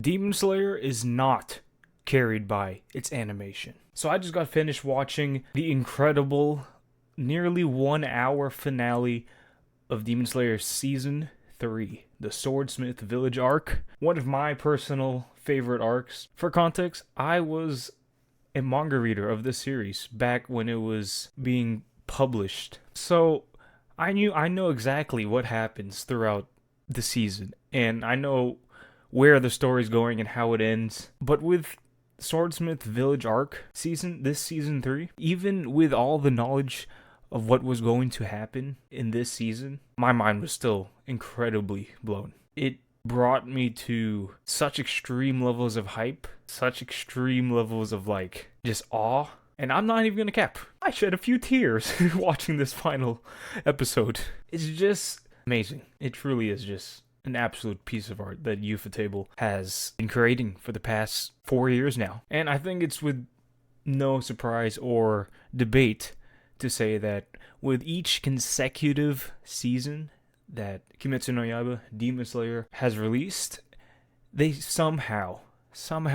Demon Slayer is not carried by its animation. So I just got finished watching the incredible, nearly 1 hour finale of Demon Slayer Season 3, the Swordsmith Village arc. One of my personal favorite arcs. For context, I was a manga reader of this series back when it was being published. So I know exactly what happens throughout the season, and I know where the story's going and how it ends. But with Swordsmith Village arc this season 3, even with all the knowledge of what was going to happen in this season, my mind was still incredibly blown. It brought me to such extreme levels of hype, such extreme levels of just awe. And I'm not even gonna cap, I shed a few tears watching this final episode. It's just amazing. It truly is just an absolute piece of art that Ufotable has been creating for the past 4 years now. And I think it's with no surprise or debate to say that with each consecutive season that Kimetsu no Yaiba, Demon Slayer, has released, they somehow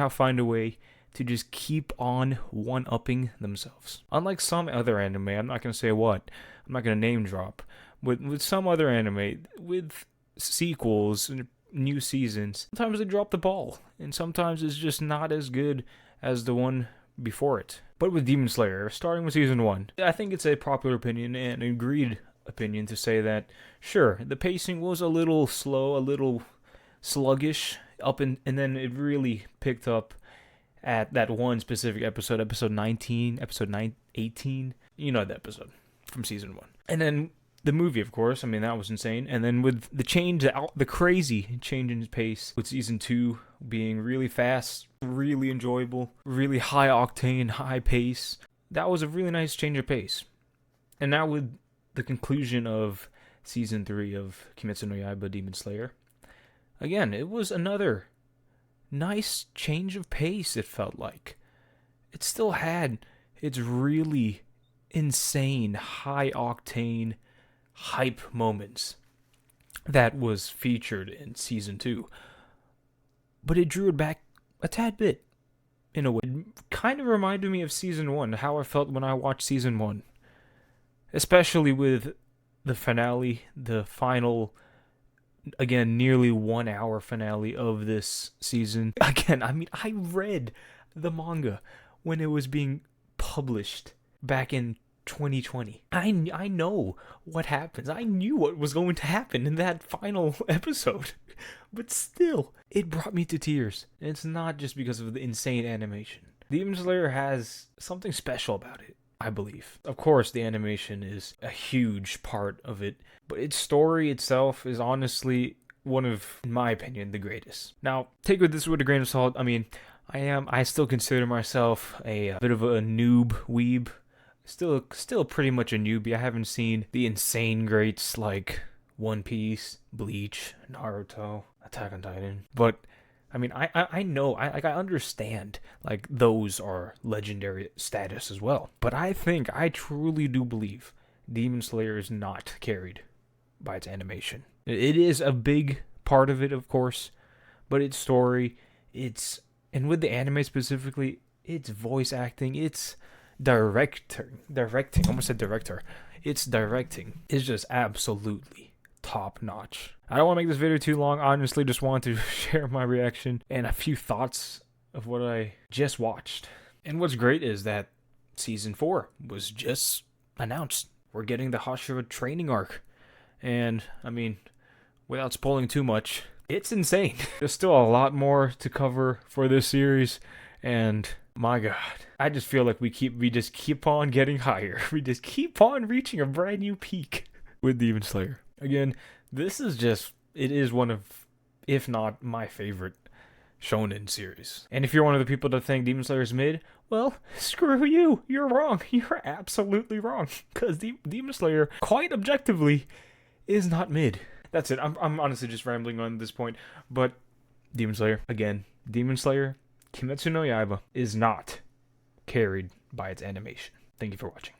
find a way to just keep on one-upping themselves. Unlike some other anime, I'm not going to say what, I'm not going to name drop, but with some other anime, with sequels and new seasons, sometimes they drop the ball, and sometimes it's just not as good as the one before it. But with Demon Slayer, starting with season 1, I think it's a popular opinion and an agreed opinion to say that, sure, the pacing was a little slow, a little sluggish, and then it really picked up at that one specific episode 19, episode 18, you know the episode from season 1. And then the movie, of course, I mean, that was insane. And then with the crazy change in pace, with season 2 being really fast, really enjoyable, really high octane, high pace, that was a really nice change of pace. And now with the conclusion of season 3 of Kimetsu no Yaiba Demon Slayer, again, it was another nice change of pace, it felt like. It still had its really insane, high octane, hype moments that was featured in season 2. But it drew it back a tad bit, in a way. It kind of reminded me of season 1, how I felt when I watched season 1. Especially with the finale, the final, again, nearly 1 hour finale of this season. Again, I mean, I read the manga when it was being published back in 2020. I know what happens. I knew what was going to happen in that final episode. But still, it brought me to tears. And it's not just because of the insane animation. Demon Slayer has something special about it, I believe. Of course, the animation is a huge part of it, but its story itself is honestly one of, in my opinion, the greatest. Now, take this with a grain of salt. I mean, I still consider myself a bit of a noob weeb. Still pretty much a newbie. I haven't seen the insane greats like One Piece, Bleach, Naruto, Attack on Titan. But I mean, I know, I understand, like, those are legendary status as well. But I truly do believe Demon Slayer is not carried by its animation. It is a big part of it, of course, but its story, and with the anime specifically, its voice acting, its directing, almost said director, its directing is just absolutely top notch. I don't want to make this video too long. I honestly just want to share my reaction and a few thoughts of what I just watched. And what's great is that season 4 was just announced. We're getting the Hashira training arc. And I mean, without spoiling too much, it's insane. There's still a lot more to cover for this series, and my god, I just feel like we just keep on getting higher. We just keep on reaching a brand new peak with Demon Slayer. Again, it is one of, if not my favorite, shonen series. And if you're one of the people that think Demon Slayer is mid, well, screw you. You're wrong. You're absolutely wrong. Because Demon Slayer, quite objectively, is not mid. That's it. I'm honestly just rambling on this point. But Demon Slayer, Kimetsu no Yaiba, is not carried by its animation. Thank you for watching.